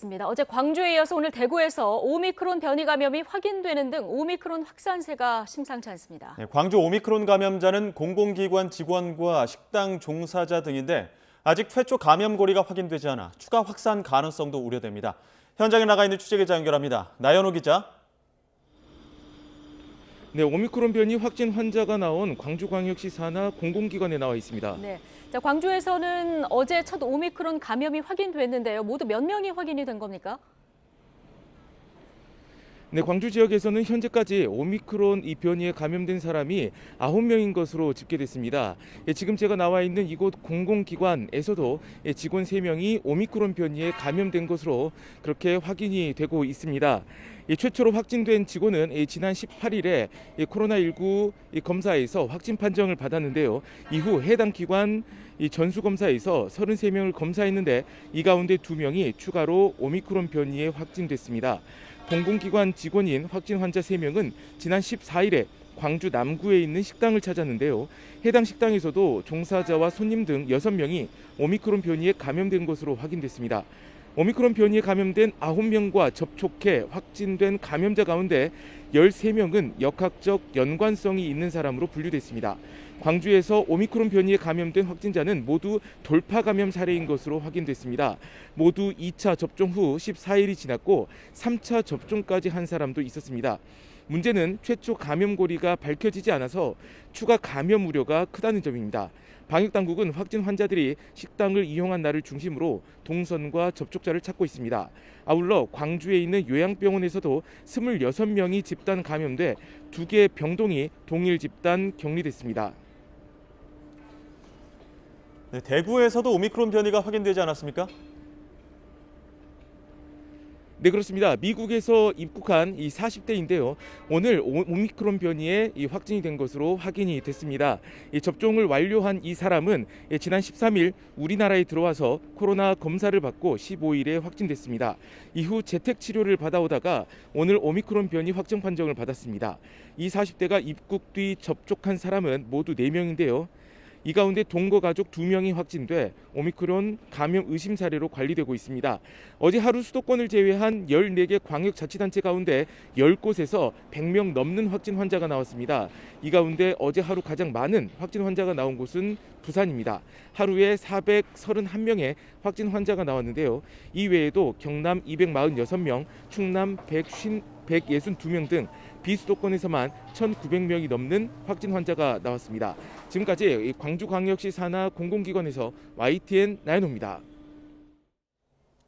있습니다. 어제 광주에 이어서 오늘 대구에서 오미크론 변이 감염이 확인되는 등 오미크론 확산세가 심상치 않습니다. 네, 광주 오미크론 감염자는 공공기관 직원과 식당 종사자 등인데 아직 최초 감염고리가 확인되지 않아 추가 확산 가능성도 우려됩니다. 현장에 나가 있는 취재기자 연결합니다. 나연호 기자. 네, 오미크론 변이 확진 환자가 나온 광주광역시 산하 공공기관에 나와 있습니다. 네, 자, 광주에서는 어제 첫 오미크론 감염이 확인됐는데요. 모두 몇 명이 확인이 된 겁니까? 네, 광주 지역에서는 현재까지 오미크론 이 변이에 감염된 사람이 9명인 것으로 집계됐습니다. 지금 제가 나와 있는 이곳 공공기관에서도 직원 3명이 오미크론 변이에 감염된 것으로 그렇게 확인이 되고 있습니다. 최초로 확진된 직원은 지난 18일에 코로나19 검사에서 확진 판정을 받았는데요. 이후 해당 기관 전수검사에서 33명을 검사했는데 이 가운데 2명이 추가로 오미크론 변이에 확진됐습니다. 공공기관 직원인 확진 환자 3명은 지난 14일에 광주 남구에 있는 식당을 찾았는데요. 해당 식당에서도 종사자와 손님 등 6명이 오미크론 변이에 감염된 것으로 확인됐습니다. 오미크론 변이에 감염된 9명과 접촉해 확진된 감염자 가운데 13명은 역학적 연관성이 있는 사람으로 분류됐습니다. 광주에서 오미크론 변이에 감염된 확진자는 모두 돌파 감염 사례인 것으로 확인됐습니다. 모두 2차 접종 후 14일이 지났고 3차 접종까지 한 사람도 있었습니다. 문제는 최초 감염고리가 밝혀지지 않아서 추가 감염 우려가 크다는 점입니다. 방역당국은 확진 환자들이 식당을 이용한 날을 중심으로 동선과 접촉자를 찾고 있습니다. 아울러 광주에 있는 요양병원에서도 26명이 집단 감염돼 2개의 병동이 동일 집단 격리됐습니다. 네, 대구에서도 오미크론 변이가 확인되지 않았습니까? 네, 그렇습니다. 미국에서 입국한 이 40대인데요. 오늘 오미크론 변이에 확진이 된 것으로 확인이 됐습니다. 접종을 완료한 이 사람은 지난 13일 우리나라에 들어와서 코로나 검사를 받고 15일에 확진됐습니다. 이후 재택 치료를 받아오다가 오늘 오미크론 변이 확정 판정을 받았습니다. 이 40대가 입국 뒤 접촉한 사람은 모두 4명인데요. 이 가운데 동거 가족 2명이 확진돼 오미크론 감염 의심 사례로 관리되고 있습니다. 어제 하루 수도권을 제외한 14개 광역자치단체 가운데 10곳에서 100명 넘는 확진 환자가 나왔습니다. 이 가운데 어제 하루 가장 많은 확진 환자가 나온 곳은 부산입니다. 하루에 431명의 확진 환자가 나왔는데요. 이 외에도 경남 246명, 충남 162명 등 비수도권에서만 1,900명이 넘는 확진 환자가 나왔습니다. 지금까지 광주광역시 산하 공공기관에서 YTN 나연호입니다.